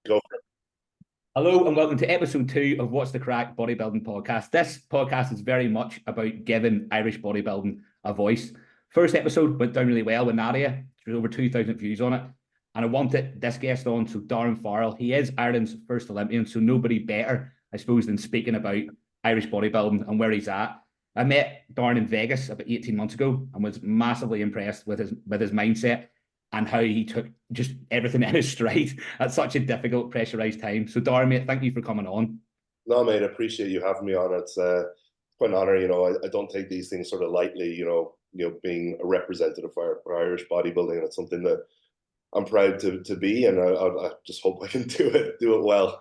Go for it. Hello and welcome to episode 2 of What's the Craic Bodybuilding Podcast. This podcast is very much about giving Irish bodybuilding a voice. First episode went down really well with Nadia. There's over 2,000 views on it. And I wanted this guest on, so Darren Farrell. He is Ireland's first Olympian, so nobody better, I suppose, than speaking about Irish bodybuilding and where he's at. I met Darren in Vegas about 18 months ago and was massively impressed with his mindset and how he took just everything in his stride at such a difficult, pressurized time. So, Darren, mate, thank you for coming on. No, mate, I appreciate you having me on. It's quite an honor. I don't take these things sort of lightly. Being a representative for Irish bodybuilding, and it's something that I'm proud to be, and I just hope I can do it well.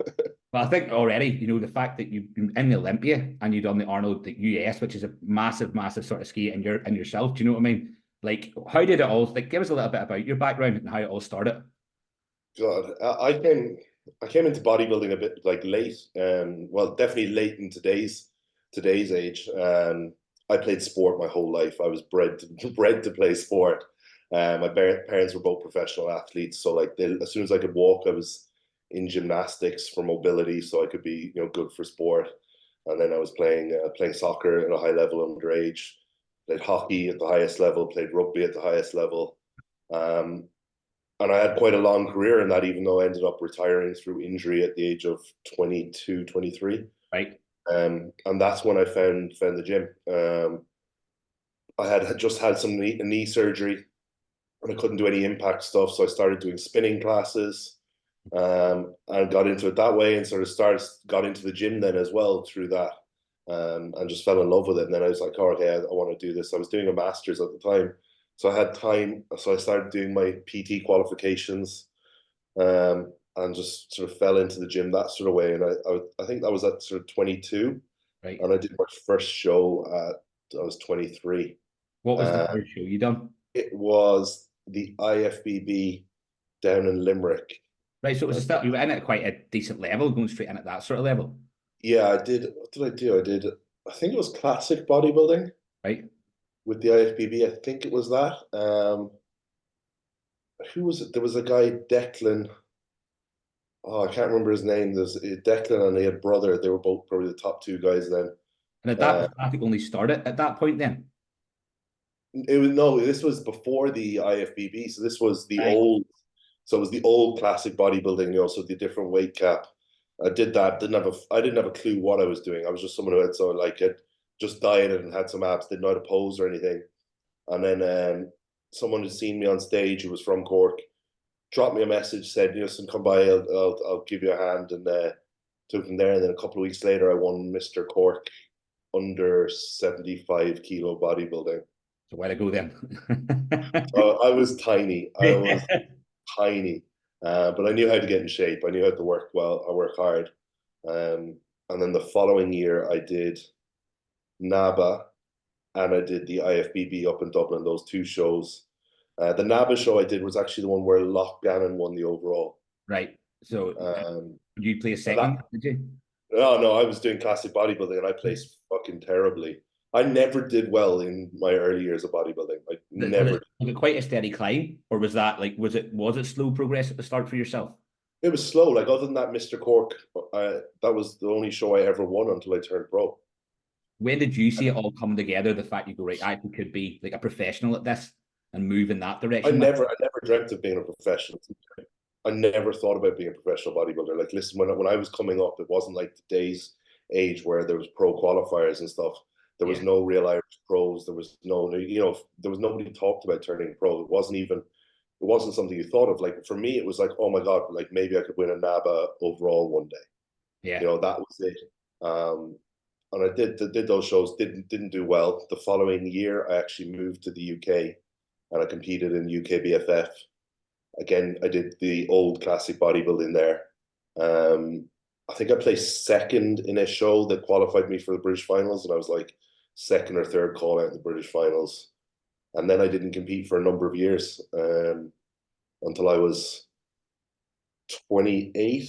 Well, I think already, the fact that you've been in the Olympia and you've done the Arnold, the US, which is a massive, massive sort of ski in yourself. Do you know what I mean? Like, how did it all? Like, give us a little bit about your background and how it all started. God, I came into bodybuilding a bit like late, well, definitely late in today's age. I played sport my whole life. I was bred to play sport. My parents were both professional athletes, so like as soon as I could walk, I was in gymnastics for mobility, so I could be good for sport. And then I was playing soccer at a high level underage. Played hockey at the highest level. Played rugby at the highest level. Um, and I had quite a long career in that, even though I ended up retiring through injury at the age of 22, 23. Right. And that's when I found the gym. I had just had some knee surgery and I couldn't do any impact stuff. So I started doing spinning classes and got into it that way, and sort of got into the gym then as well through that, and just fell in love with it. And then I was like, oh, okay, I want to do this. I was doing a master's at the time. So I had time. So I started doing my PT qualifications, and just sort of fell into the gym that sort of way. And I think that was at sort of 22. Right. And I did my first show I was 23. What was the Uh, first show you done? it was the IFBB down in Limerick. Right. So it was a start. You were in at quite a decent level, going straight in at that sort of level. Yeah, I did. What did I do? I think it was classic bodybuilding Right. with the IFBB. I think it was that. Who was it? There was a guy, Declan. Oh, I can't remember his name. There's Declan and he had brother. They were both probably the top two guys then. And at Uh, that, I think only started at that point then. it was no, this was before the IFBB. So this was the Right. old. So it was the old classic bodybuilding. So the different weight cap. I did that. I didn't have a clue what I was doing. I was just someone who had just dieted and had some abs. Didn't know how to pose or anything. And then someone had seen me on stage who was from Cork, dropped me a message, said, "Listen, come by. I'll give you a hand." And took from there. And then a couple of weeks later, I won Mr. Cork under 75 kilo bodybuilding. So where to go then? I was tiny. I was tiny. But I knew how to get in shape. I knew how to work well. I work hard. And then the following year, I did NABA and I did the IFBB up in Dublin, those two shows. The NABA show I did was actually the one where Loch Gannon won the overall. Right. So you play a That, second, did you? no, I was doing classic bodybuilding and I placed fucking terribly. I never did well in my early years of bodybuilding. Like never. Was it quite a steady climb, or was that like was it slow progress at the start for yourself? It was slow. Like other than that, Mr. Cork, that was the only show I ever won until I turned pro. When did you see it all come together? The fact you go, right, I could be like a professional at this and move in that direction. I never dreamt of being a professional. I never thought about being a professional bodybuilder. Like, listen, when I was coming up, it wasn't like today's age where there was pro qualifiers and stuff. There was Yeah. no real Irish pros. There was there was nobody talked about turning pro. It wasn't something you thought of. Like for me, it was like, oh my God, like maybe I could win a NABA overall one day. Yeah. That was it. And I did those shows. Didn't do well. The following year, I actually moved to the UK and I competed in UKBFF. Again, I did the old classic bodybuilding there. I think I placed second in a show that qualified me for the British finals, and I was like second or third call out in the British finals. And then I didn't compete for a number of years until I was 28,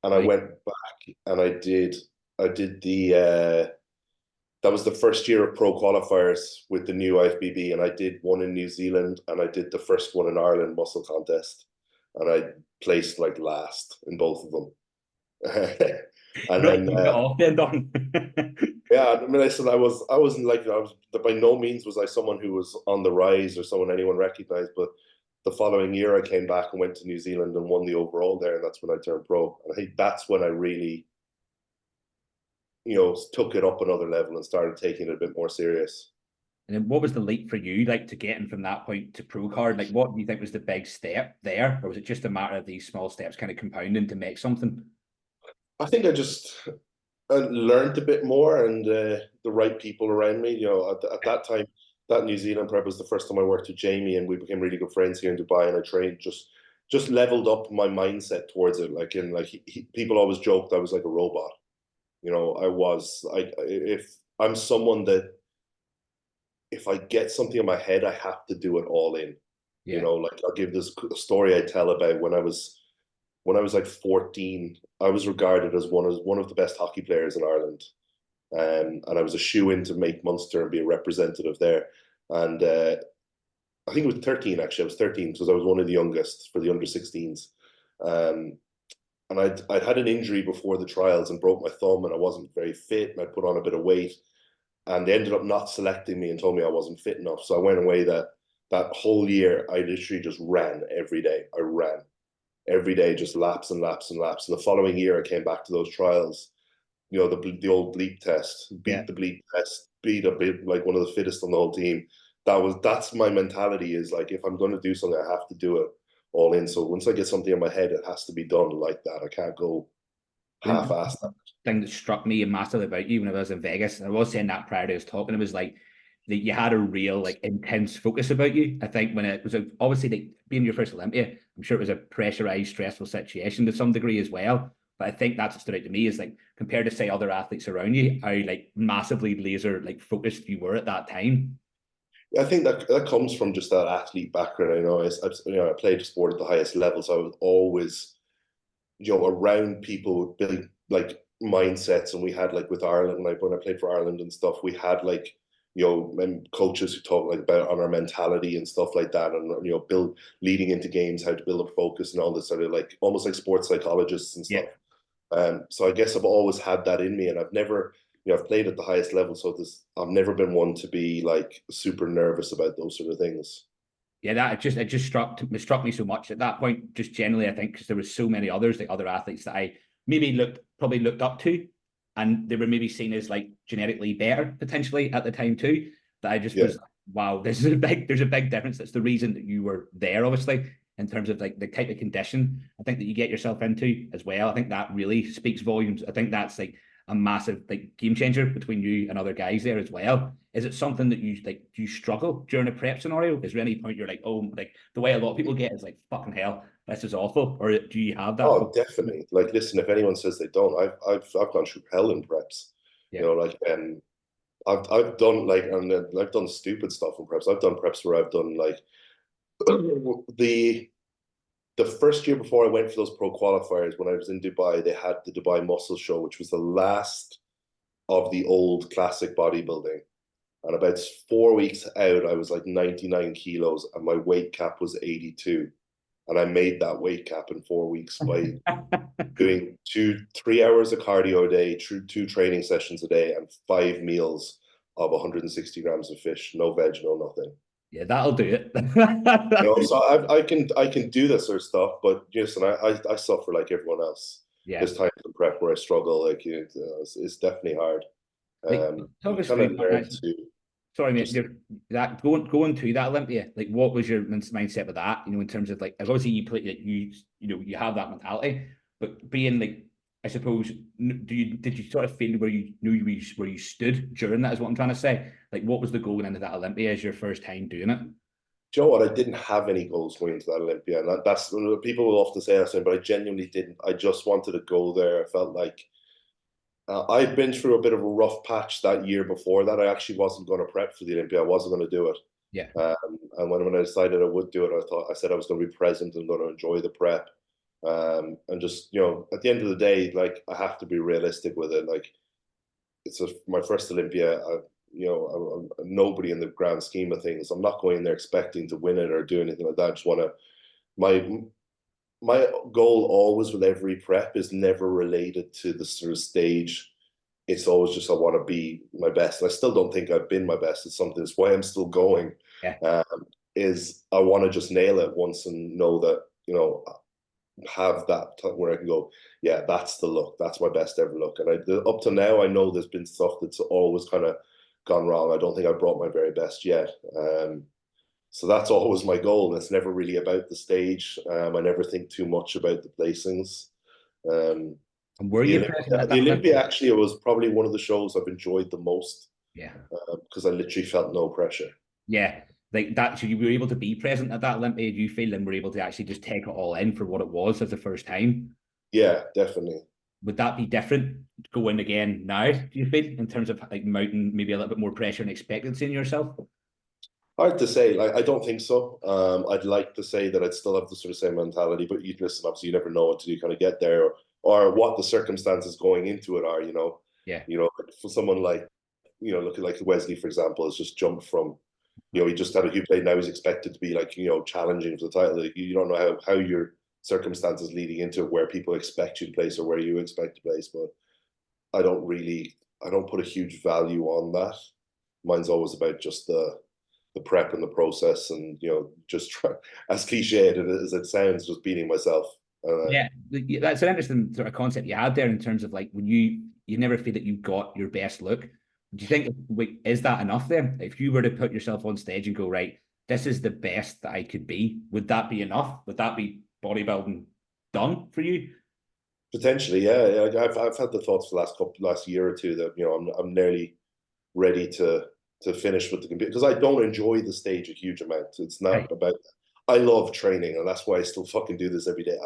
and I Right. went back and I did the that was the first year of pro qualifiers with the new IFBB, and I did one in New Zealand and I did the first one in Ireland muscle contest. and I placed like last in both of them. And Really then took it off then, Darren. yeah, I mean, I wasn't like, I was, by no means was I someone who was on the rise or someone anyone recognized, but the following year I came back and went to New Zealand and won the overall there, and that's when I turned pro. And I think that's when I really, took it up another level and started taking it a bit more serious. And then what was the leap for you, like, to getting from that point to pro card? Like, what do you think was the big step there? Or was it just a matter of these small steps kind of compounding to make something? I think I just learned a bit more, and the right people around me. At that time, that New Zealand prep was the first time I worked with Jamie, and we became really good friends here in Dubai. And I trained just leveled up my mindset towards it. Like people always joked I was like a robot. I was. If I'm someone that if I get something in my head, I have to do it all in. Yeah. Like I'll give this story I tell about when I was like 14. I was regarded as one of the best hockey players in Ireland, and I was a shoe-in to make Munster and be a representative there. And I think it was 13 actually. I was 13 because I was one of the youngest for the under-16s. And I'd had an injury before the trials and broke my thumb, and I wasn't very fit, and I put on a bit of weight, and they ended up not selecting me and told me I wasn't fit enough. So I went away that whole year. I literally just ran every day. I ran every day, just laps and laps and laps. And the following year, I came back to those trials. The old bleep test, beat the bleep test, beat like one of the fittest on the whole team. That's my mentality. Is like, if I'm going to do something, I have to do it all in. So once I get something in my head, it has to be done like that. I can't go half-assed. Thing that struck me massively about you when I was in Vegas, and I was saying that prior to us talking, it was like that you had a real like intense focus about you. I think when it was obviously like being your first Olympia, I'm sure it was a pressurized, stressful situation to some degree as well. But I think that's what stood out to me is like compared to say other athletes around you, how like massively laser like focused you were at that time. I think that comes from just that athlete background. I played sport at the highest level, so I was always, around people with big like mindsets. And we had like with Ireland, like when I played for Ireland and stuff, we had like coaches who talk like about on our mentality and stuff like that, and build leading into games, how to build up focus and all this sort of like almost like sports psychologists and stuff. So I guess I've always had that in me, and I've never. I've played at the highest level, so I've never been one to be like super nervous about those sort of things. Yeah, that it just struck me so much at that point. Just generally, I think because there was so many others, like other athletes that I probably looked up to, and they were maybe seen as like genetically better potentially at the time too. That I just was, wow, there's a big difference. That's the reason that you were there, obviously, in terms of like the type of condition I think that you get yourself into as well. I think that really speaks volumes. I think that's like a massive like game changer between you and other guys there as well. Is it something that you like? Do you struggle during a prep scenario? Is there any point you're like, oh, like the way a lot of people get is like, fucking hell, this is awful, or do you have that? Oh, definitely. Like, listen, if anyone says they don't, I've gone through hell in preps. Yeah. Like, I've done like, and I've done stupid stuff in preps. I've done preps where I've done like the first year before I went for those pro qualifiers, when I was in Dubai, they had the Dubai Muscle Show, which was the last of the old classic bodybuilding. And about 4 weeks out, I was like 99 kilos and my weight cap was 82. And I made that weight cap in 4 weeks by doing 3 hours of cardio a day, two training sessions a day, and 5 meals of 160 grams of fish, no veg, no nothing. Yeah, that'll do it. So I can do this sort of stuff, but listen, I suffer like everyone else. Yeah. There's times in prep where I struggle. Like it's definitely hard. Talk us through sorry, mate. That going to that Olympia, like, what was your mindset with that? In terms of like, obviously you play, like, you have that mentality, but being like, I suppose, did you sort of feel where you knew where you stood during that? Is what I'm trying to say. Like, what was the goal into that Olympia as your first time doing it? Do you know what? I didn't have any goals going into that Olympia, and that's people will often say that, but I genuinely didn't. I just wanted to go there. I felt like I'd been through a bit of a rough patch that year before that. I actually wasn't going to prep for the Olympia. I wasn't going to do it. Yeah. And when I decided I would do it, I said I was going to be present and going to enjoy the prep. And just, at the end of the day, like, I have to be realistic with it. Like, it's my first Olympia. I'm nobody in the grand scheme of things. I'm not going in there expecting to win it or do anything like that. I just want to, my goal always with every prep is never related to the sort of stage. It's always just I want to be my best. And I still don't think I've been my best. It's something. It's why I'm still going. Yeah. Is I want to just nail it once and know that, you know, have that time where I can go, yeah, that's the look. That's my best ever look. And up to now, I know there's been stuff that's always kind of gone wrong. I don't think I brought my very best yet. So that's always my goal. And it's never really about the stage. I never think too much about the placings. And were you present at The that Olympia level? actually was probably one of the shows I've enjoyed the most. Yeah. Because I literally felt no pressure. Yeah. Like that, so you were able to be present at that Olympia, you feel, and were able to actually just take it all in for what it was as the first time. Yeah, definitely. Would that be different going again now, do you feel, in terms of like mounting maybe a little bit more pressure and expectancy in yourself? Hard to say. Like, I don't think so. I'd like to say that I'd still have the sort of same mentality, but you listen, obviously, you never know until you kind of get there, or what the circumstances going into it are. Yeah. For someone like, look at like Wesley, for example, has just jumped from, he just had a huge play. Now he's expected to be like, challenging for the title. Like, you don't know how your circumstances leading into where people expect you to place or where you expect to place. But I don't put a huge value on that. Mine's always about just the prep and the process, and just try, as cliched as it sounds, just beating myself. Yeah, that's an interesting sort of concept you had there in terms of like when you never feel that you got your best look. Do you think, wait, is that enough then? If you were to put yourself on stage and go, right, this is the best that I could be, would that be enough? Would that be bodybuilding done for you? Potentially, yeah. I've had the thoughts for the last year or two that I'm nearly ready to finish with the computer, because I don't enjoy the stage a huge amount. It's not Right. about. I love training, and that's why I still fucking do this every day.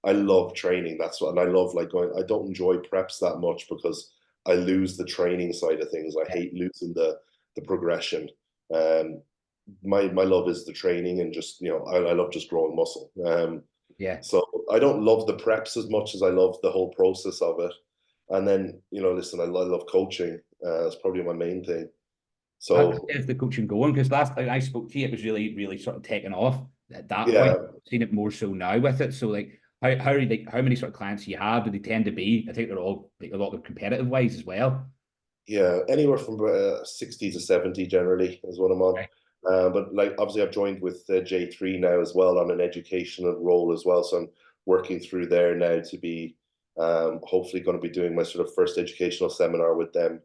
I love training. That's what, and I love like going. I don't enjoy preps that much because I lose the training side of things. I Yeah. hate losing the progression. My love is the training, and just I love just growing muscle. Yeah. So I don't love the preps as much as I love the whole process of it. And then listen, I love coaching. That's probably my main thing. So How's the coaching going? Because last time I spoke to you, it was really, really sort of taken off at that point. yeah, I've seen it more so now with it. So like, how many sort of clients you have? Do they tend to be? I think they're all like a lot of competitive ways as well. yeah, anywhere from 60 to 70 generally is what I'm on. Okay. But like obviously I've joined with J3 now as well on an educational role as well. So I'm working through there now to be hopefully going to be doing my sort of first educational seminar with them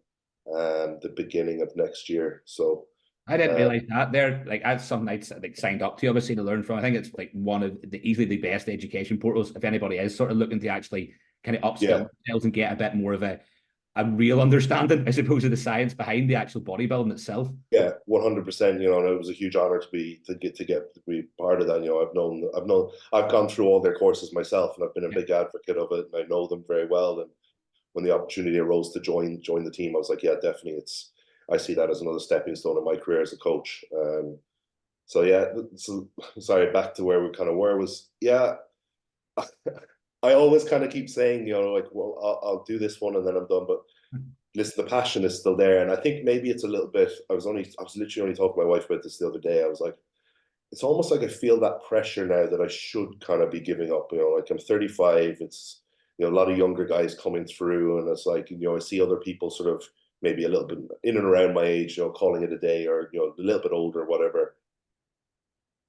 the beginning of next year. So I didn't uh, realize that. They're like that's something I'd like signed up to, obviously, to learn from. I think it's like one of the easily the best education portals. If anybody is sort of looking to actually kind of upskill yeah, themselves and get a bit more of a real understanding, I suppose, of the science behind the actual bodybuilding itself. yeah, 100%. And it was a huge honor to get to be part of that. I've gone through all their courses myself, and I've been a Yeah. big advocate of it, and I know them very well. And when the opportunity arose to join the team, I was like, yeah, definitely. I see that as another stepping stone in my career as a coach. So yeah, so sorry, back to where we kind of were was, yeah, I always kind of keep saying, like, well, I'll do this one and then I'm done. But listen, the passion is still there. And I think maybe it's a little bit, I was literally only talking to my wife about this the other day. I was like, it's almost like I feel that pressure now that I should kind of be giving up. Like I'm 35. It's, a lot of younger guys coming through, and it's like, I see other people sort of maybe a little bit in and around my age, calling it a day, or, a little bit older, whatever.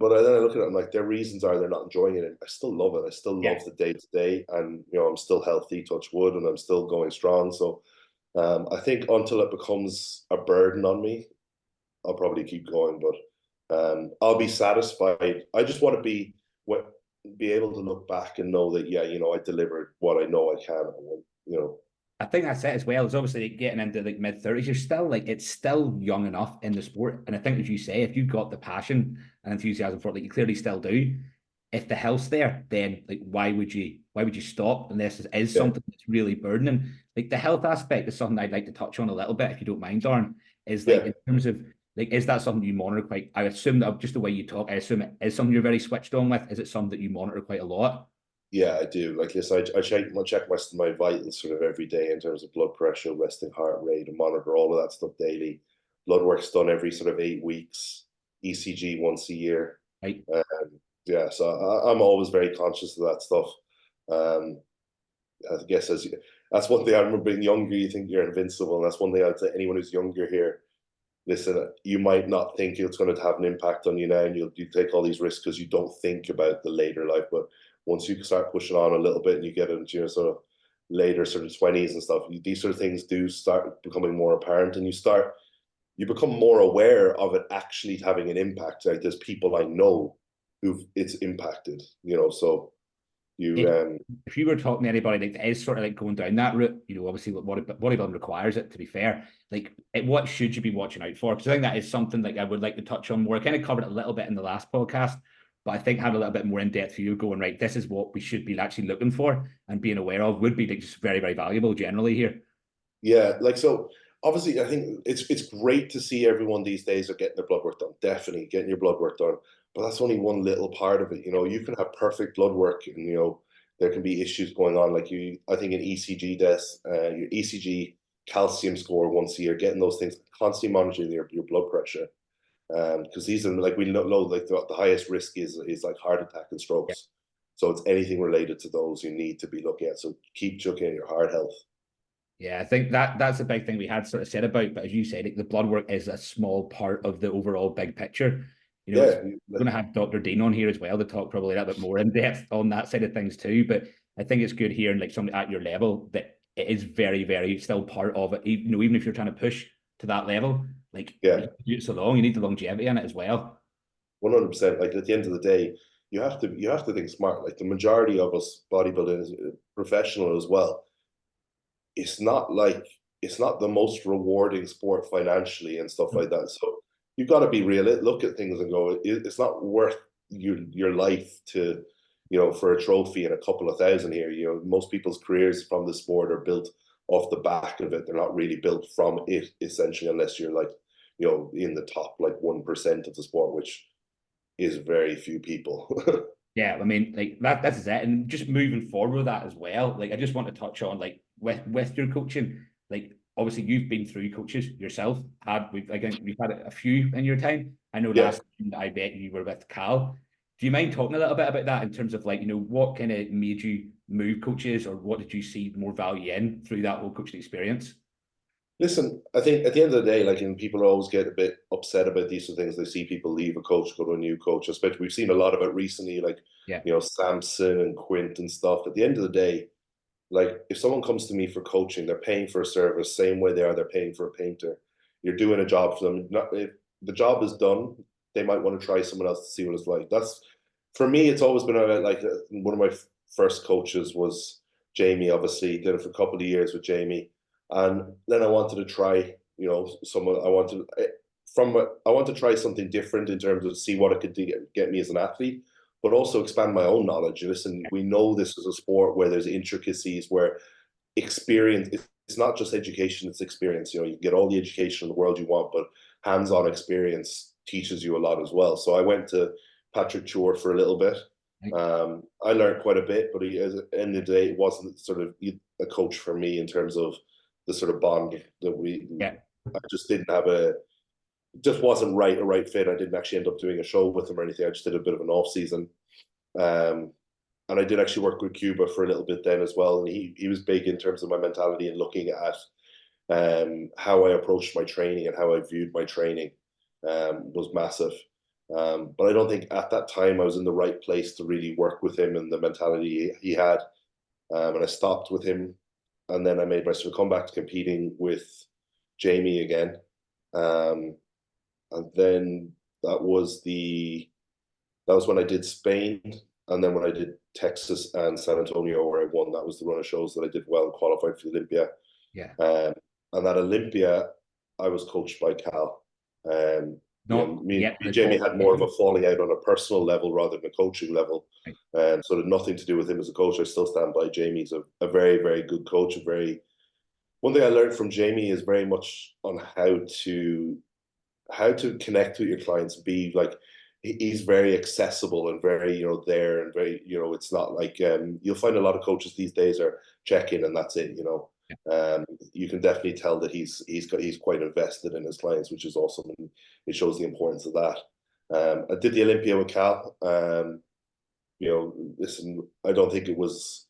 But then I look at it, and like their reasons are they're not enjoying it. And I still love it. I still Yeah. love the day to day, and I'm still healthy, touch wood, and I'm still going strong. So I think until it becomes a burden on me, I'll probably keep going. But I'll be satisfied. I just want to be able to look back and know that, yeah, I delivered what I know I can. I think that's it as well. It's obviously like getting into like mid-30s. You're still like it's still young enough in the sport. And I think as you say, if you've got the passion and enthusiasm for it, like you clearly still do, if the health's there, then like why would you stop unless it is Yeah, something that's really burdening? Like the health aspect is something I'd like to touch on a little bit, if you don't mind, Darren. Is like yeah, in terms of like, is that something you monitor quite? I assume that just the way you talk, I assume it is something you're very switched on with. Is it something that you monitor quite a lot? yeah. I do. Like this, I check my vitals sort of every day in terms of blood pressure, resting heart rate, and monitor all of that stuff daily. Blood work's done every sort of 8 weeks. ECG once a year. Right. Um, Yeah, so I'm always very conscious of that stuff. I guess that's one thing. I remember being younger, you think you're invincible, and that's one thing I'd say anyone who's younger here. Listen, you might not think it's going to have an impact on you now, and you take all these risks because you don't think about the later life. But once you start pushing on a little bit and you get into your sort of later sort of 20s and stuff, these sort of things do start becoming more apparent, and you become more aware of it actually having an impact. Like there's people I know who it's impacted, so you if you were talking to anybody like that is sort of like going down that route, obviously what bodybuilding requires it, to be fair, like what should you be watching out for? Because I think that is something like I would like to touch on more. I kind of covered it a little bit in the last podcast, but I think having a little bit more in depth for you going, right, this is what we should be actually looking for and being aware of would be like just very, very valuable generally here. Yeah, like so obviously I think it's great to see everyone these days are getting their blood work done. Definitely getting your blood work done. But that's only one little part of it. You can have perfect blood work and there can be issues going on. Like I think an ECG test, your ECG calcium score once a year, getting those things, constantly monitoring your blood pressure. Because these are like we know like the highest risk is like heart attack and strokes. Yeah. So it's anything related to those you need to be looking at. So keep looking at your heart health. Yeah, I think that's a big thing we had sort of said about, but as you said, the blood work is a small part of the overall big picture. We're going to have Dr. Dean on here as well to talk probably a little bit more in depth on that side of things too. But I think it's good hearing like somebody at your level that it is very, very still part of it. Even if you're trying to push to that level, like you do it so long, you need the longevity in it as well. 100%. Like at the end of the day, you have to think smart. Like the majority of us bodybuilding is professional as well. It's not the most rewarding sport financially and stuff like that. So you've got to be real. Look at things and go, it's not worth your life to, for a trophy and a couple of thousand here. Most people's careers from the sport are built off the back of it. They're not really built from it, essentially, unless you're like, in the top like 1% of the sport, which is very few people. Yeah, I mean, like that's it. And just moving forward with that as well, like I just want to touch on like with your coaching, like obviously you've been through coaches yourself. We've had a few in your time. I know last time I bet you were with Cal. Do you mind talking a little bit about that in terms of like, what kind of made you move coaches, or what did you see more value in through that whole coaching experience? Listen, I think at the end of the day, like, and people always get a bit upset about these sort of things. They see people leave a coach, go to a new coach. Especially, we've seen a lot of it recently, like, Samson and Quint and stuff. At the end of the day, like, if someone comes to me for coaching, they're paying for a service, same way they're paying for a painter. You're doing a job for them. If the job is done, they might want to try someone else to see what it's like. That's, for me, it's always been like one of my first coaches was Jamie, obviously. Did it for a couple of years with Jamie. And then I wanted to try, someone I want to try something different in terms of see what it could get me as an athlete, but also expand my own knowledge. Listen, we know this is a sport where there's intricacies, where experience, it's not just education, it's experience. You can get all the education in the world you want, but hands-on experience teaches you a lot as well. So I went to Patrick Chore for a little bit. I learned quite a bit, but at the end of the day, it wasn't sort of a coach for me in terms of the sort of bond that I just didn't have just wasn't a right fit. I didn't actually end up doing a show with him or anything. I just did a bit of an off season. And I did actually work with Cuba for a little bit then as well. And he was big in terms of my mentality and looking at how I approached my training and how I viewed my training was massive. But I don't think at that time I was in the right place to really work with him and the mentality he had. And I stopped with him. And then I made my sort of comeback to competing with Jamie again. And then that was when I did Spain. And then when I did Texas and San Antonio, where I won, that was the run of shows that I did well and qualified for Olympia. Yeah. And that Olympia, I was coached by Cal. Me and Jamie had more of a falling out on a personal level rather than a coaching level. Right. So there's nothing to do with him as a coach. I still stand by Jamie. He's a very, very good coach. One thing I learned from Jamie is very much on how to connect with your clients. Be like, he's very accessible and very, there and very, it's not like you'll find a lot of coaches these days are check-in and that's it, You can definitely tell that he's quite invested in his clients, which is awesome, and it shows the importance of that. I did the Olympia with Cal. listen, I don't think it was.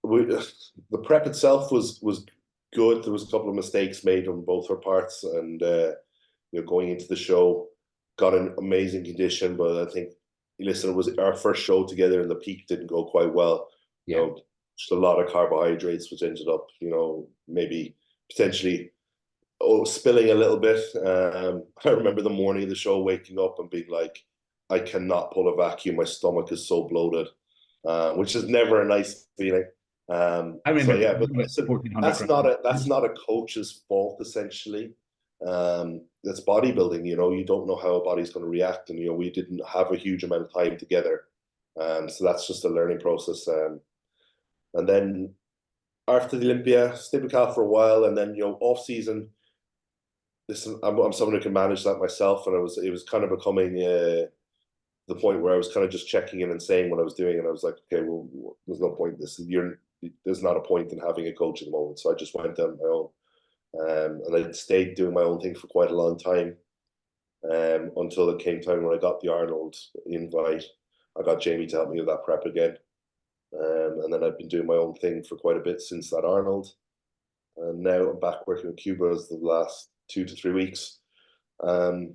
The prep itself was good. There was a couple of mistakes made on both our parts, and going into the show, got an amazing condition. But I think, listen, it was our first show together, and the peak didn't go quite well. Yeah. Just a lot of carbohydrates, which ended up, maybe potentially spilling a little bit. I remember the morning of the show waking up and being like, I cannot pull a vacuum. My stomach is so bloated, which is never a nice feeling. I remember. So yeah, but listen, that's not a coach's fault essentially. That's bodybuilding. You don't know how a body's going to react, and we didn't have a huge amount of time together. So that's just a learning process. And then after the Olympia, stayed with Cal for a while, and then off season. Listen, I'm someone who can manage that myself, and it was kind of becoming the point where I was kind of just checking in and saying what I was doing, and I was like, okay, well, there's no point in this. There's not a point in having a coach at the moment, so I just went on my own, and I stayed doing my own thing for quite a long time, until it came time when I got the Arnold invite. I got Jamie to help me with that prep again, and then I've been doing my own thing for quite a bit since that Arnold, and now I'm back working with Cuba as the last 2 to 3 weeks. And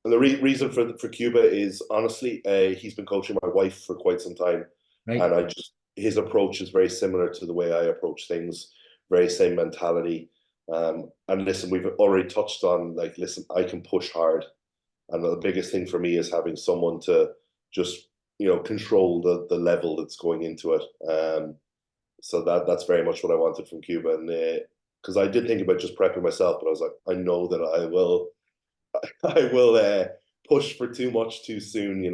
the reason for Cuba is honestly, he's been coaching my wife for quite some time, Right. and his approach is very similar to the way I approach things, very same mentality. And listen, we've already touched on, like, listen, I can push hard, and the biggest thing for me is having someone to just control the level that's going into it. So that's very much what I wanted from Cuba, and because I did think about just prepping myself, but I was like, I know that I will push for too much too soon.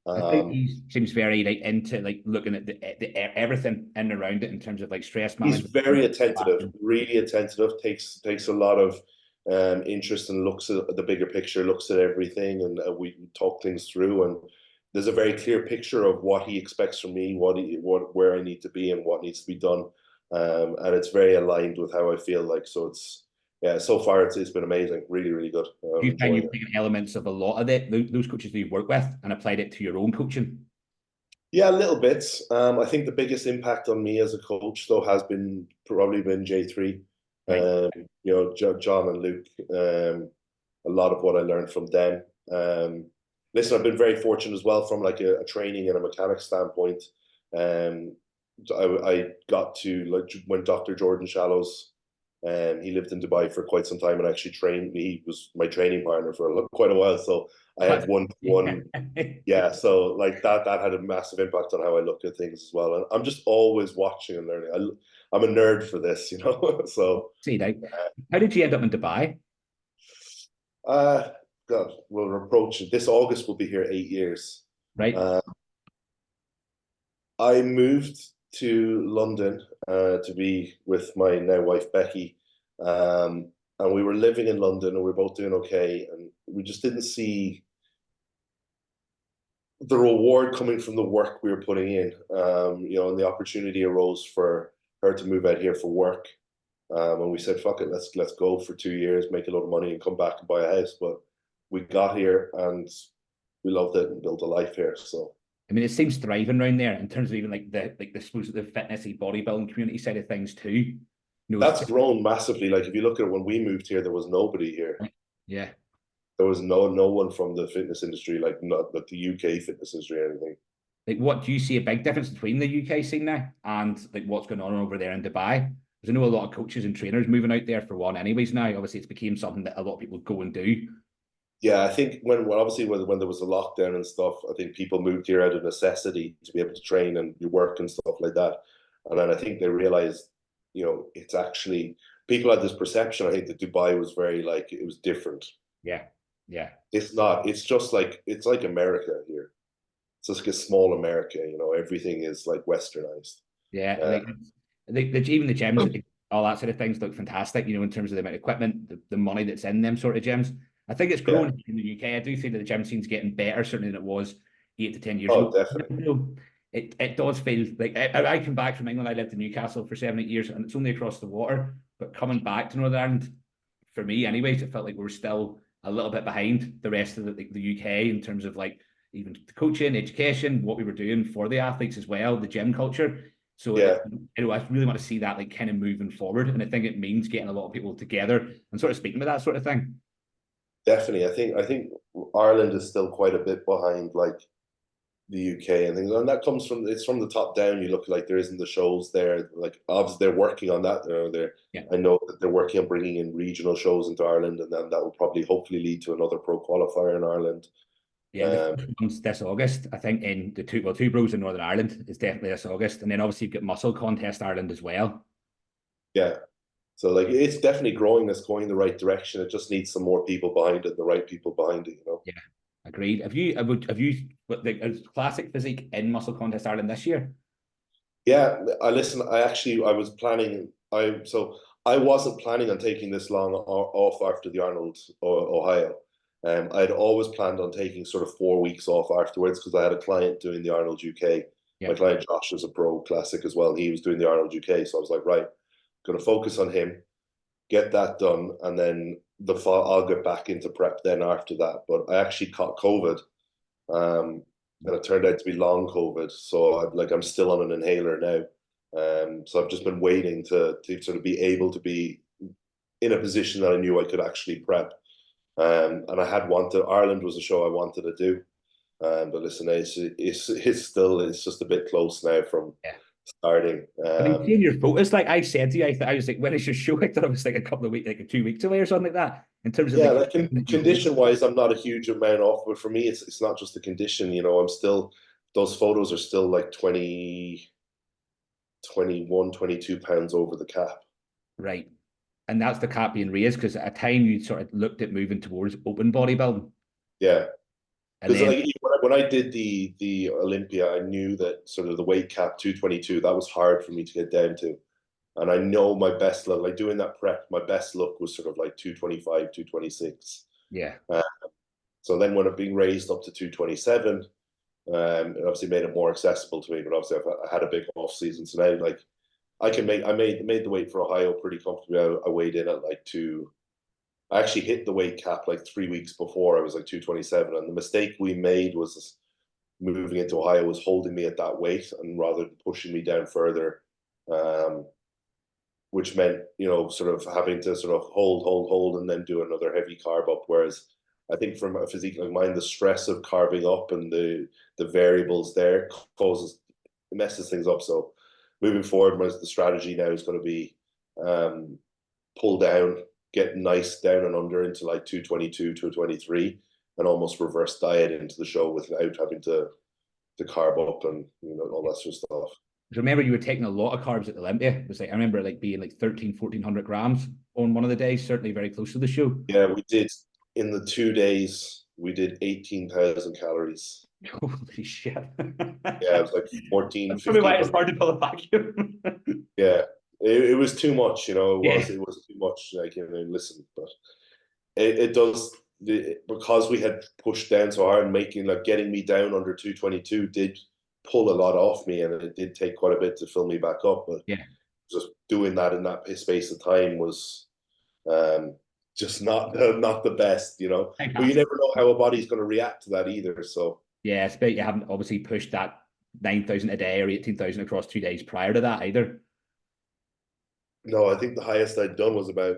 I think he seems very into looking at the everything in and around it in terms of stress management. He's very attentive, really attentive. Takes a lot of interest and looks at the bigger picture, looks at everything, and we talk things through. And there's a very clear picture of what he expects from me, where I need to be, and what needs to be done. And it's very aligned with how I feel like. So so far it's been amazing, really, really good. Do you find you've taken elements of a lot of those coaches that you've worked with and applied it to your own coaching? Yeah, little bits. I think the biggest impact on me as a coach, though, has probably been J3. Right. John and Luke. A lot of what I learned from them. Listen, I've been very fortunate as well from a training and a mechanics standpoint. I got to when Dr. Jordan Shallows. He lived in Dubai for quite some time and actually trained me. He was my training partner for quite a while. So I had one. Yeah. So that had a massive impact on how I look at things as well. And I'm just always watching and learning. I'm a nerd for this, So. See, how did you end up in Dubai? God, we're approaching this August. We'll be here 8 years. Right. I moved to London to be with my now wife Becky, and we were living in London, and we were both doing okay, and we just didn't see the reward coming from the work we were putting in. And the opportunity arose for her to move out here for work, and we said, "Fuck it, let's go for 2 years, make a lot of money, and come back and buy a house." But we got here and we loved it and built a life here. So. I mean, it seems thriving around there in terms of even the suppose the fitnessy bodybuilding community side of things too. That's grown massively. If you look at it, when we moved here, there was nobody here. Yeah. There was no one from the fitness industry, not the UK fitness industry or anything. What do you see a big difference between the UK scene now and what's going on over there in Dubai? Because I know a lot of coaches and trainers moving out there for one anyways now. Obviously, it's became something that a lot of people go and do. Yeah, I think when there was a lockdown and stuff, I think people moved here out of necessity to be able to train and do work and stuff like that. And then I think they realized, it's actually, people had this perception, I think, that Dubai was very it was different. Yeah. Yeah. It's not. It's just it's like America here. It's just a small America, everything is westernized. Yeah. Even the gyms, all that sort of things look fantastic, in terms of the amount of equipment, the money that's in them sort of gyms. I think it's grown in the UK. I do think that the gym scene's getting better, certainly than it was 8 to 10 years ago. Definitely. It does feel like I came back from England. I lived in Newcastle for 7-8 years, and it's only across the water. But coming back to Northern Ireland, for me anyways, it felt like we were still a little bit behind the rest of the UK in terms of even coaching, education, what we were doing for the athletes as well, the gym culture. So Yeah. I really want to see that like kind of moving forward. And I think it means getting a lot of people together and sort of speaking about that sort of thing. Definitely. I think Ireland is still quite a bit behind like the UK and things. And that comes from, it's from the top down. You look like there isn't the shows there. Like obviously they're working on that. I know that they're working on bringing in regional shows into Ireland, and then that will probably hopefully lead to another pro qualifier in Ireland. Yeah, the first one's this August, I think, in the two bros in Northern Ireland is definitely this August. And then obviously you've got Muscle Contest Ireland as well. Yeah. So like it's definitely growing, it's going in the right direction. It just needs some more people behind it, the right people behind it, you know. Yeah, agreed. Have you like classic physique in Muscle Contest Ireland this year? Yeah, I was planning. I wasn't planning on taking this long off after the Arnold, Ohio. I'd always planned on taking sort of 4 weeks off afterwards because I had a client doing the Arnold UK. Yeah. My client Josh is a pro classic as well. He was doing the Arnold UK, so I was like, right, going to focus on him, get that done, and then I'll get back into prep then after that. But I actually caught COVID. And it turned out to be long COVID, so I'm still on an inhaler now. So I've just been waiting to sort of be able to be in a position that I knew I could actually prep. And Ireland was a show I wanted to do. But listen, it's just a bit close now from starting. I mean, seeing your photos, like I said to you, I was like, when is your show? I thought it was like a couple of weeks, like 2 weeks away or something like that. In terms of condition wise, I'm not a huge amount off, but for me, it's not just the condition. You know, those photos are still like 20, 21, 22 pounds over the cap. Right. And that's the cap being raised because at a time you sort of looked at moving towards open bodybuilding. Yeah. Because like when I did the Olympia, I knew that sort of the weight cap 222, that was hard for me to get down to. And I know my best look, like doing that prep, my best look was sort of like 225, 226. Yeah. So then when it being raised up to 227, it obviously made it more accessible to me. But obviously I had a big off season, so now like I made the weight for Ohio pretty comfortably. I weighed in at like I actually hit the weight cap like 3 weeks before. I was like 227, and the mistake we made was moving into Ohio was holding me at that weight and rather than pushing me down further, which meant, you know, sort of having to sort of hold, and then do another heavy carb up. Whereas I think from a physique like mine, the stress of carbing up and the variables there messes things up. So moving forward, the strategy now is going to be pull down, get nice down and under into like 222, 223, and almost reverse diet into the show without having to carb up and, you know, all that sort of stuff. Remember, you were taking a lot of carbs at Olympia. It was like I remember like being like 1,400 grams on one of the days, certainly very close to the show. Yeah, we did in the 2 days. We did 18,000 calories. Holy shit! Yeah, it was like 14. That's probably why it's hard to pull a vacuum. Yeah, it was too much. You know, it was too much. Like, you know, listen, but it does because we had pushed down so hard, getting me down under 222 did pull a lot off me, and it did take quite a bit to fill me back up. But just doing that in that space of time was just not the best, you know. But you never know how a body's going to react to that either. So yeah, it's about you haven't obviously pushed that 9,000 a day or 18,000 across 2 days prior to that either. No, I think the highest I'd done was about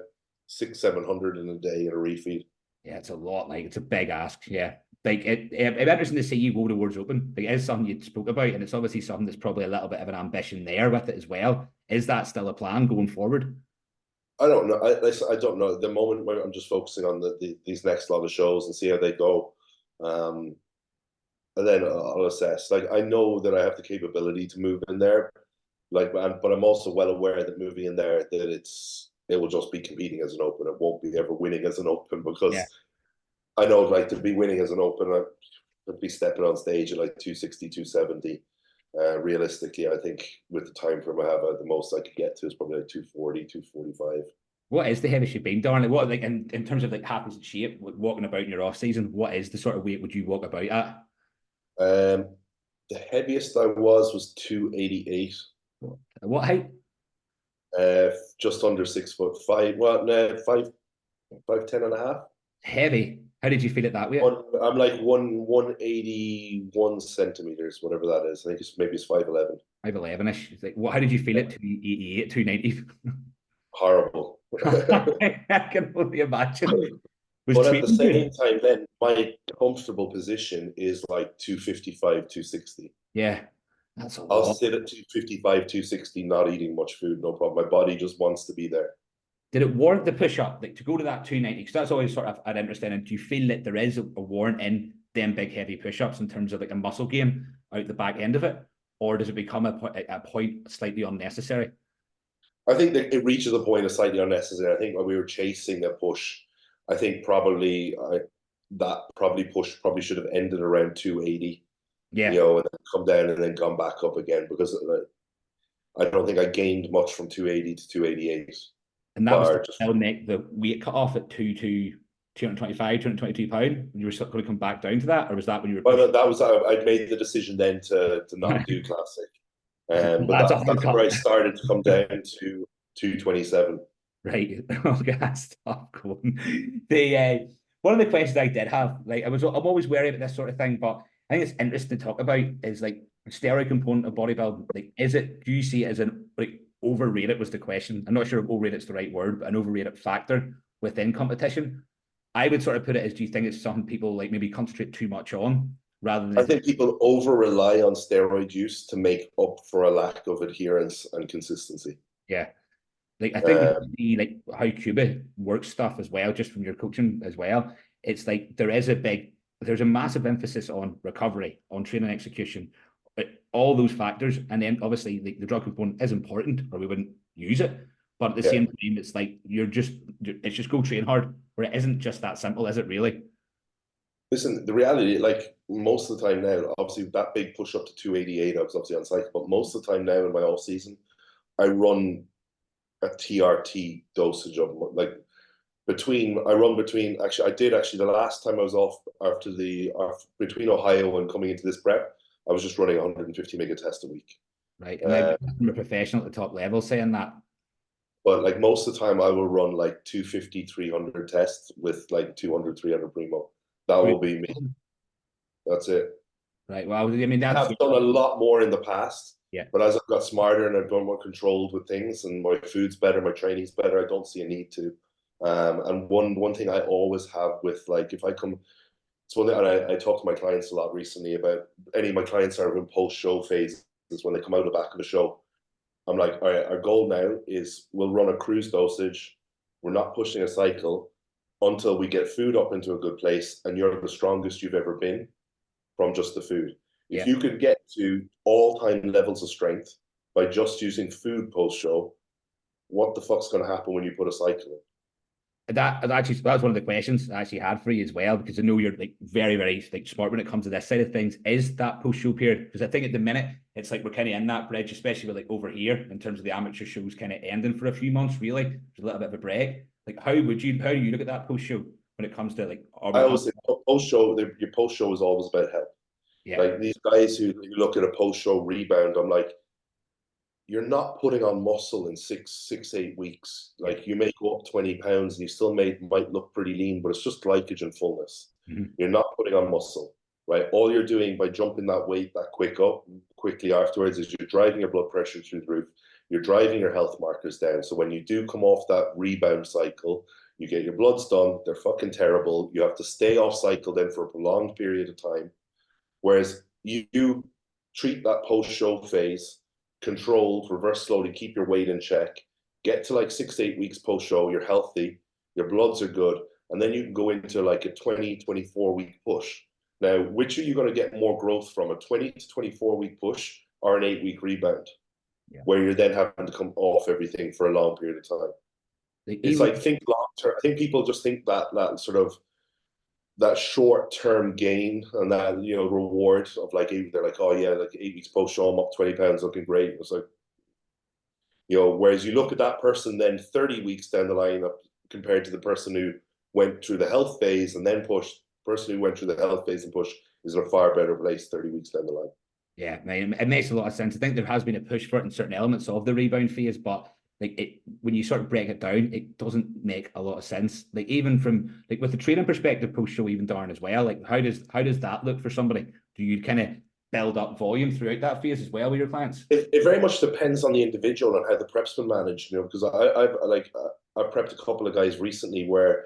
600-700 in a day in a refeed. Yeah, it's a lot. Like it's a big ask. Yeah. Like it'd be interesting to see you go towards open. Like it is something you spoke about, and it's obviously something that's probably a little bit of an ambition there with it as well. Is that still a plan going forward? I don't know. I don't know. At the moment, I'm just focusing on these next lot of shows and see how they go, and then I'll assess. Like I know that I have the capability to move in there, but I'm also well aware that moving in there that it will just be competing as an open. It won't be ever winning as an open because. Yeah. I know, like, to be winning as an open, I'd be stepping on stage at like 260, 270. Realistically, I think with the time frame I have, the most I could get to is probably like 240, 245. What is the heaviest you've been, Darren? Like, what, like, in terms of like happiness and shape, walking about in your off season, what is the sort of weight would you walk about at? The heaviest I was 288. What height? Just under 6'5". Well, no, 5'10" and a half. Heavy. How did you feel it that way? I'm like 181 centimeters, whatever that is. I think it's 5'11". 5'11-ish. It's like, how did you feel it to be 88, 290? Horrible. I can only imagine. Was But at the training same good? time, then my comfortable position is like 255, 260. Yeah, that's a I'll lot. sit at 255, 260, not eating much food, no problem. My body just wants to be there. Did it warrant the push up, like to go to that 290? Because that's always sort of an interesting. And do you feel that there is a warrant in them big heavy push ups in terms of like a muscle game out the back end of it, or does it become a point slightly unnecessary? I think that it reaches a point of slightly unnecessary. I think when we were chasing a push, I think that push should have ended around 280. Yeah, And then come down and then gone back up again, because I don't think I gained much from 280 to 288. and that was to make the weight cut off at 225, 222 pound. You were still going to come back down to that, or was that when you were? Well, that was I'd made the decision then to not do classic, but that's where I started to come down to 227. Right. Okay, stop going. One of the questions I did have, like, I'm always wary about this sort of thing, but I think it's interesting to talk about is like the steroid component of bodybuilding. Like, do you see it as an like overrated was the question? I'm not sure if overrated is the right word, but an overrated factor within competition. I would sort of put it as, do you think it's something people like maybe concentrate too much on rather than? I think people over rely on steroid use to make up for a lack of adherence and consistency. Yeah. Like, I think like how Cuba works stuff as well, just from your coaching as well. It's like there's a massive emphasis on recovery, on training execution, all those factors. And then obviously the drug component is important, or we wouldn't use it. But at the same time, it's like it's just go train hard, where it isn't just that simple, is it really? Listen, the reality, like most of the time now, obviously that big push up to 288, I was obviously on cycle, but most of the time now in my off season, I run a TRT dosage of like between actually I did the last time I was off between Ohio and coming into this prep, I was just running 150 meg a test a week. Right. And maybe I'm a professional at the top level saying that. But like most of the time I will run like 250, 300 tests with like 200, 300 primo. That will be me. That's it. Right. Well, I mean, I've done a lot more in the past. Yeah. But as I've got smarter and I've gone more controlled with things, and my food's better, my training's better, I don't see a need to. And one thing I always have with, like, if I come, it's one thing, and I talk to my clients a lot recently about, any of my clients are in post-show phases when they come out the back of the show. I'm like, all right, our goal now is we'll run a cruise dosage. We're not pushing a cycle until we get food up into a good place, and you're the strongest you've ever been from just the food. If you could get to all-time levels of strength by just using food post-show, what the fuck's going to happen when you put a cycle in? That was one of the questions I actually had for you as well, because I know you're like very, very like smart when it comes to this side of things. Is that post-show period? Because I think at the minute it's like we're kind of in that bridge, especially with like over here in terms of the amateur shows kind of ending for a few months. Really, there's a little bit of a break. Like, how do you look at that post-show when it comes to like? I always say post-show. Your post-show is always about health. Yeah. Like these guys who look at a post-show rebound, I'm like, you're not putting on muscle in 8 weeks. Like, you may go up 20 pounds and you still might look pretty lean, but it's just glycogen fullness. Mm-hmm. You're not putting on muscle, right? All you're doing by jumping that weight that quickly afterwards is you're driving your blood pressure through the roof. You're driving your health markers down. So when you do come off that rebound cycle, you get your bloods done. They're fucking terrible. You have to stay off cycle then for a prolonged period of time. Whereas you treat that post-show phase, controlled, reverse slowly, keep your weight in check, get to like 6 to 8 weeks post-show, you're healthy, your bloods are good, and then you can go into like a 20, 24-week push. Now, which are you going to get more growth from, a 20 to 24-week push or an 8-week rebound, where you're then having to come off everything for a long period of time? It's like, think long-term. I think people just think that sort of that short-term gain and that, reward of like, they're like, oh yeah, like 8 weeks post-show, I'm up 20 pounds, looking great. It's like, whereas you look at that person then 30 weeks down the line compared to the person who went through the health phase and then pushed. The person who went through the health phase and pushed is in a far better place 30 weeks down the line. Yeah, it makes a lot of sense. I think there has been a push for it in certain elements of the rebound phase, but like when you sort of break it down, it doesn't make a lot of sense. Like even from like with the training perspective, post show, even Darren as well. Like how does that look for somebody? Do you kind of build up volume throughout that phase as well with your clients? It very much depends on the individual and how the prep's been managed, you know, because I've prepped a couple of guys recently where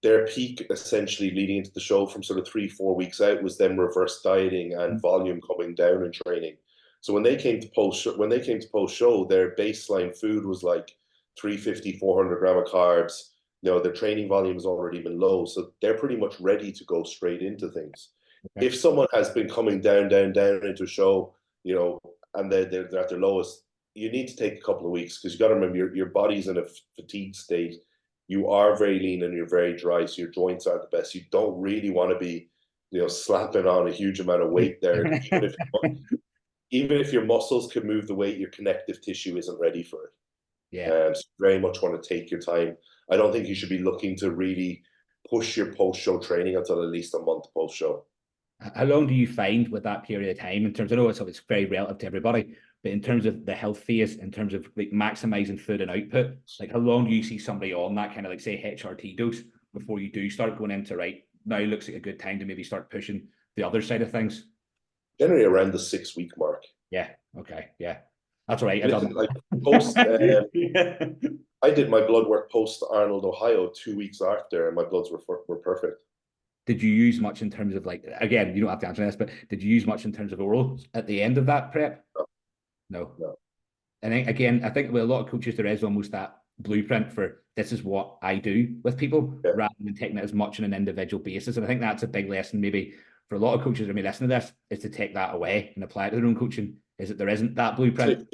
their peak essentially leading into the show from sort of 3-4 weeks out was them reverse dieting and volume coming down in training. So when they came to post show, their baseline food was like 350, 400 gram of carbs. You know, their training volume has already been low, so they're pretty much ready to go straight into things. Okay. If someone has been coming down into a show, you know, and they're at their lowest, you need to take a couple of weeks because you got to remember your body's in a fatigue state. You are very lean and you're very dry, so your joints aren't the best. You don't really want to be, you know, slapping on a huge amount of weight there. Even if your muscles can move the weight, your connective tissue isn't ready for it. Yeah. So you very much want to take your time. I don't think you should be looking to really push your post-show training until at least a month post-show. How long do you find with that period of time in terms of, I know it's very relative to everybody, but in terms of the health phase, in terms of like maximizing food and output, like how long do you see somebody on that kind of like say HRT dose before you do start going into right, now looks like a good time to maybe start pushing the other side of things? Generally around the 6-week mark. Yeah. Okay. Yeah. That's right. Like post, I did my blood work post Arnold, Ohio 2 weeks after, and my bloods were perfect. Did you use much in terms of like, again, you don't have to answer this, but did you use much in terms of oral at the end of that prep? No. And again, I think with a lot of coaches, there is almost that blueprint for this is what I do with people rather than taking it as much on an individual basis. And I think that's a big lesson maybe for a lot of coaches who may listen to this is to take that away and apply it to their own coaching, is that there isn't that blueprint. So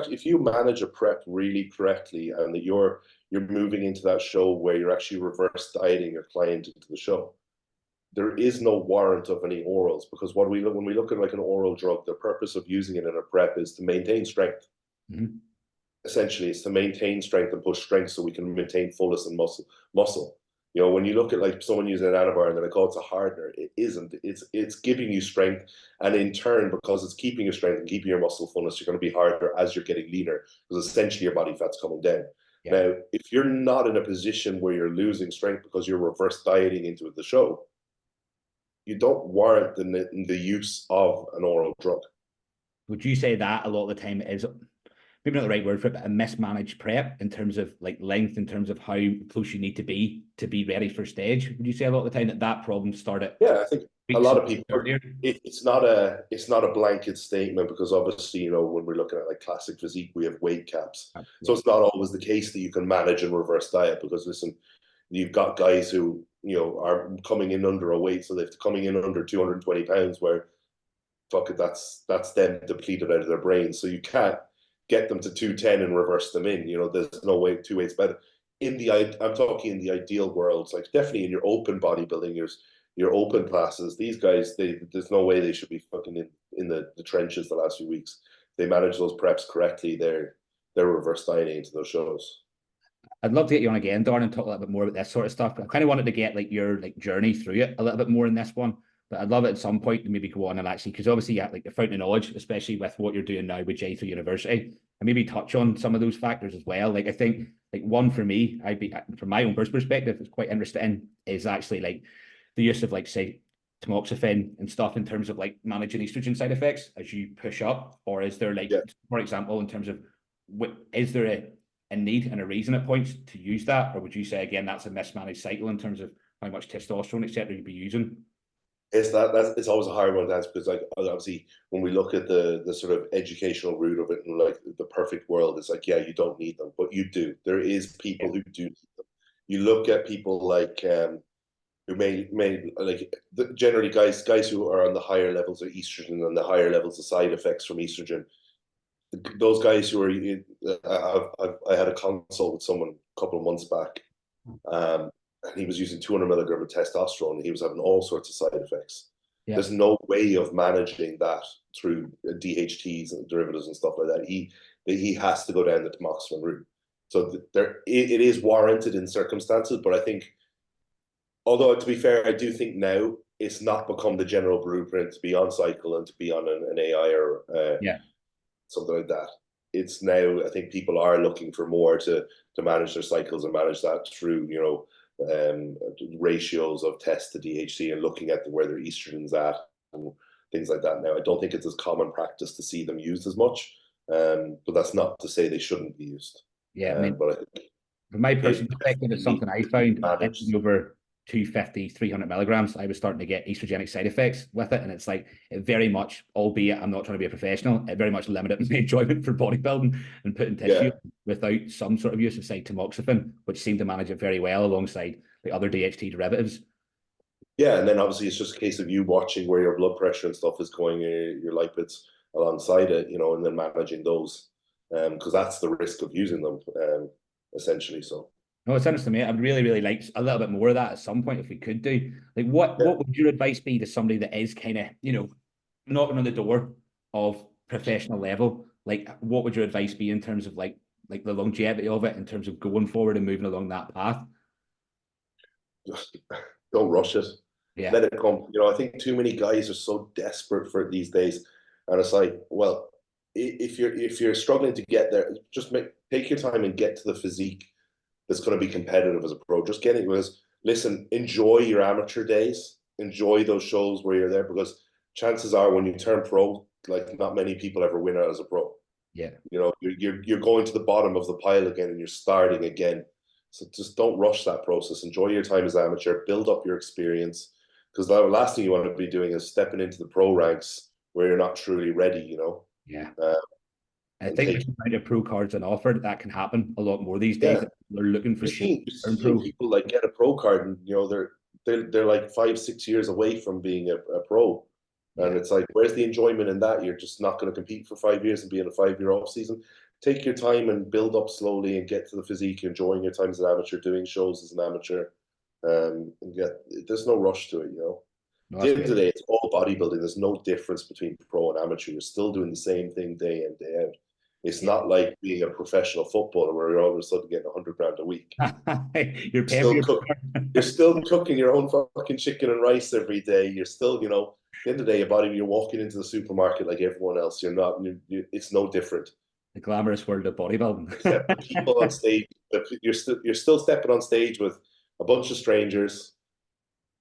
if you manage a prep really correctly and that you're moving into that show where you're actually reverse dieting your client into the show, there is no warrant of any orals, because when we look at like an oral drug, the purpose of using it in a prep is to maintain strength. Mm-hmm. Essentially, it's to maintain strength and push strength so we can maintain fullness and muscle. You know, when you look at like someone using an anabar and they're like, oh, it's a hardener, it isn't. It's giving you strength, and in turn, because it's keeping your strength and keeping your muscle fullness, you're going to be harder as you're getting leaner, because essentially your body fat's coming down. Yeah. Now, if you're not in a position where you're losing strength because you're reverse dieting into the show, you don't warrant the use of an oral drug. Would you say that a lot of the time is maybe not the right word for it, but a mismanaged prep in terms of like length, in terms of how close you need to be ready for stage? Would you say a lot of the time that problem started? Yeah, I think a lot of people. It's not a blanket statement, because obviously, you know, when we're looking at like classic physique, we have weight caps. Yeah. So it's not always the case that you can manage and reverse diet, because listen, you've got guys who, you know, are coming in under a weight, so they're coming in under 220 pounds, where fuck it, that's them depleted out of their brains. So you can't get them to 210 and reverse them in. You know, there's no way, two weights better. I'm talking in the ideal worlds, like definitely in your open bodybuilding, your open classes, these guys, there's no way they should be fucking in the trenches the last few weeks. They manage those preps correctly, they're reverse dieting into those shows. I'd love to get you on again, Darren, and talk a little bit more about this sort of stuff. I kind of wanted to get like your like journey through it a little bit more in this one, but I'd love it at some point to maybe go on and actually, because obviously you have like the fountain of knowledge, especially with what you're doing now with J3 University, and maybe touch on some of those factors as well. Like I think like one for me, from my own personal perspective, it's quite interesting is actually like the use of like say tamoxifen and stuff in terms of like managing estrogen side effects as you push up, or is there like, for example, in terms of is there a need and a reason at points to use that, or would you say again that's a mismanaged cycle in terms of how much testosterone etc you'd be using? It's it's always a hard one to answer, because like obviously when we look at the sort of educational route of it and like the perfect world, it's like, yeah, you don't need them, but you do. There is people who do need them. You look at people like who may like generally guys who are on the higher levels of estrogen and the higher levels of side effects from estrogen. Those guys who are, I had a consult with someone a couple of months back, and he was using 200 milligram of testosterone, and he was having all sorts of side effects. Yeah. There's no way of managing that through DHTs and derivatives and stuff like that. He has to go down the tamoxifen route. So it is warranted in circumstances, but I think, although to be fair, I do think now it's not become the general blueprint to be on cycle and to be on an AI or something like that. it's now, I think people are looking for more to manage their cycles and manage that through, you know, ratios of test to DHT and looking at where their estrogen's at and things like that. Now, I don't think it's as common practice to see them used as much, but that's not to say they shouldn't be used. Yeah, I mean, but I think from my personal perspective, it's something I found over 250, 300 milligrams, I was starting to get estrogenic side effects with it. And it's like, it very much, albeit I'm not trying to be a professional, it very much limited my enjoyment for bodybuilding and putting tissue without some sort of use of, say, tamoxifen, which seemed to manage it very well alongside the other DHT derivatives. Yeah, and then obviously it's just a case of you watching where your blood pressure and stuff is going, your lipids alongside it, you know, and then managing those, because that's the risk of using them, essentially. So. No, it's interesting, mate. I'd really, really like a little bit more of that at some point if we could do. Like, what would your advice be to somebody that is kind of, you know, knocking on the door of professional level? Like, what would your advice be in terms of like the longevity of it, in terms of going forward and moving along that path? Just don't rush it. Yeah. Let it come. You know, I think too many guys are so desperate for it these days, and it's like, well, if you're struggling to get there, just take your time and get to the physique that's going to be competitive as a pro. Just get it. Because listen, enjoy your amateur days, enjoy those shows where you're there, because chances are when you turn pro, like not many people ever win out as a pro. Yeah. You know, you're going to the bottom of the pile again, and you're starting again. So just don't rush that process. Enjoy your time as amateur, build up your experience, because the last thing you want to be doing is stepping into the pro ranks where you're not truly ready, you know? Yeah. I think with the amount of pro cards on offer, that can happen a lot more these days. They're looking for people like get a pro card, and you know they're like 5-6 years away from being a pro, and it's like, where's the enjoyment in that? You're just not going to compete for 5 years and be in a 5-year off season. Take your time and build up slowly and get to the physique, enjoying your time as an amateur, doing shows as an amateur, and there's no rush to it, you know. At the end of the day, it's all bodybuilding. There's no difference between pro and amateur. You're still doing the same thing day in, day out. It's not like being a professional footballer where you're all of a sudden getting 100 grand a week. You're still cooking your own fucking chicken and rice every day. You're still, you know, at the end of the day, you're walking into the supermarket like everyone else. You're not. It's no different. The glamorous world of bodybuilding. Except the people on stage, you're still stepping on stage with a bunch of strangers.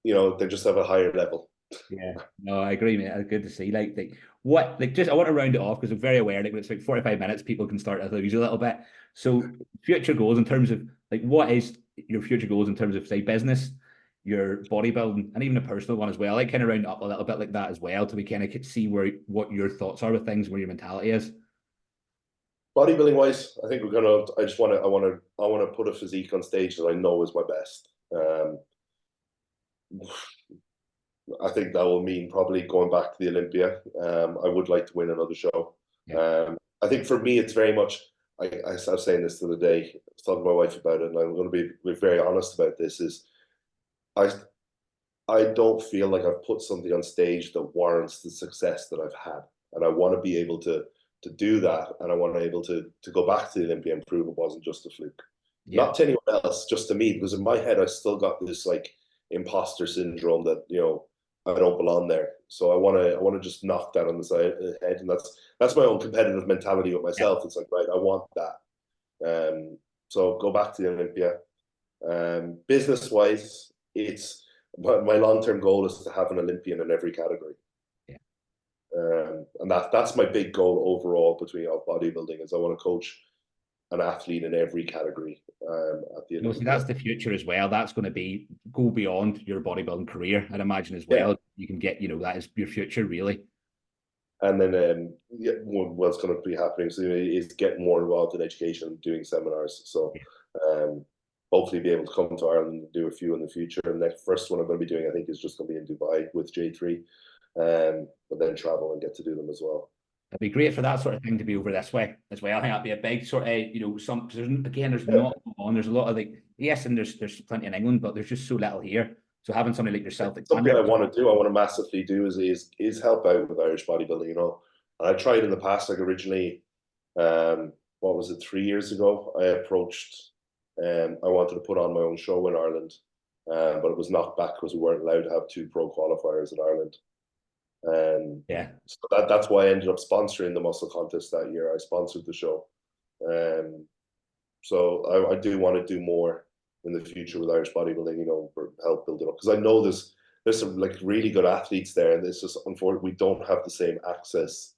You know, they just have a higher level. Yeah, no, I agree, mate. It's good to see. Just I want to round it off because I'm very aware that when it's like 45 minutes, people can start to lose a little bit. So, future goals in terms of like, what is your future goals in terms of, say, business, your bodybuilding, and even a personal one as well? I kind of round it up a little bit like that as well, to we kind of see what your thoughts are with things, where your mentality is. Bodybuilding wise, I think I want to put a physique on stage that I know is my best. I think that will mean probably going back to the Olympia. I would like to win another show. Yeah. I think for me, it's very much, I was saying this the other day, I was talking to my wife about it, and I'm going to be very honest about this, is I don't feel like I've put something on stage that warrants the success that I've had. And I want to be able to do that, and I want to be able to go back to the Olympia and prove it wasn't just a fluke. Yeah. Not to anyone else, just to me, because in my head, I still got this like imposter syndrome that, you know, I don't belong there. So I want to just knock that on the side of the head, and that's my own competitive mentality with myself. Yeah. It's like, right, I want that. So go back to the Olympia. Business wise, it's my long-term goal is to have an Olympian in every category. Yeah. And that's my big goal overall between bodybuilding, is I want to coach an athlete in every category at the Olympia. That's the future as well. That's going to go beyond your bodybuilding career, I'd imagine, as well. Yeah. You can get, you know, that is your future, really. And then what's going to be happening is getting more involved in education and doing seminars. So hopefully be able to come to Ireland and do a few in the future. And the first one I'm going to be doing, I think, is just going to be in Dubai with J3, but then travel and get to do them as well. It'd be great for that sort of thing to be over this way as well. I think that'd be a big sort of, you know, there's not on. There's a lot of yes, and there's plenty in England, but there's just so little here. So having somebody like yourself, something I want to do, I want to massively do is help out with Irish bodybuilding. You know, and I tried in the past. Like originally, what was it, 3 years ago? I approached, I wanted to put on my own show in Ireland, but it was knocked back because we weren't allowed to have 2 pro qualifiers in Ireland. Yeah. So that's why I ended up sponsoring the muscle contest that year. I sponsored the show. So I do want to do more in the future with Irish bodybuilding, for help build it up. Because I know there's some like really good athletes there, and it's just unfortunately we don't have the same access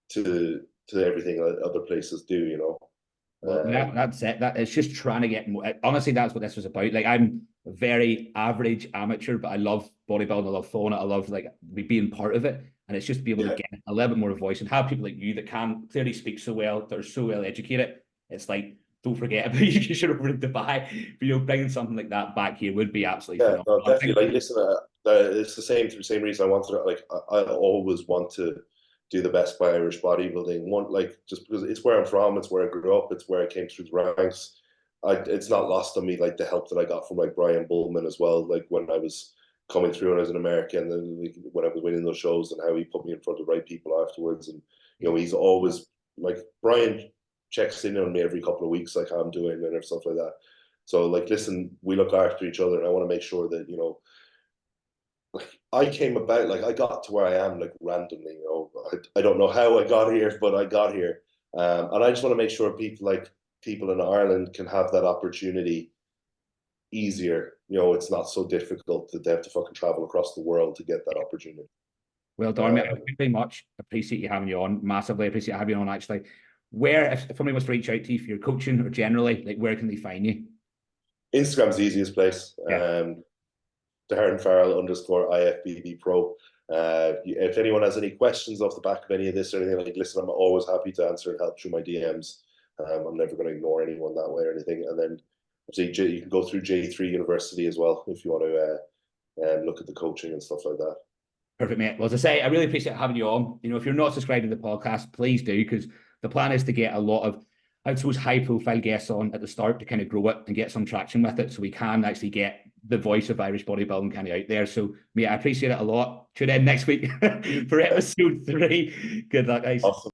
to everything that other places do. Well, that's it. That it's just trying to get more. Honestly, that's what this was about. Like, I'm a very average amateur, but I love bodybuilding. I love throwing it. I love like being part of it, and it's just to be able to get a little bit more voice and have people like you that can clearly speak so well, that are so well educated. It's like, don't forget about you should over in Dubai. But, bringing something like that back here would be absolutely phenomenal. No, definitely. Like, listen, it's the same reason I wanted to. Like, I always want to do the best by Irish bodybuilding. Just because it's where I'm from, it's where I grew up, it's where I came through the ranks. It's not lost on me, like, the help that I got from like Brian Bullman as well. Like, when I was coming through and I was an American, and then like, when I was winning those shows, and how he put me in front of the right people afterwards. And he's always like, Brian checks in on me every couple of weeks, like how I'm doing and stuff like that. So like, listen, we look after each other, and I want to make sure that like, I came about, like, I got to where I am like randomly. I don't know how I got here, but I got here, and I just want to make sure people in Ireland can have that opportunity easier. It's not so difficult that they have to fucking travel across the world to get that opportunity. Well, Darren, I very much appreciate you having you on. Massively appreciate having you on, actually. Where, if somebody wants to reach out to you for your coaching or generally, like, where can they find you? Instagram's the easiest place. Darren Farrell _IFBB Pro. If anyone has any questions off the back of any of this or anything, like, listen, I'm always happy to answer and help through my DMs. I'm never going to ignore anyone that way or anything. And then obviously you can go through J3 University as well if you want to look at the coaching and stuff like that. Perfect, mate. Well, as I say, I really appreciate having you on. If you're not subscribed to the podcast, please do, because the plan is to get a lot of, I suppose, high-profile guests on at the start to kind of grow it and get some traction with it, so we can actually get the voice of Irish bodybuilding kind of out there. So, mate, I appreciate it a lot. Tune in next week for episode 3. Good luck, guys. Awesome.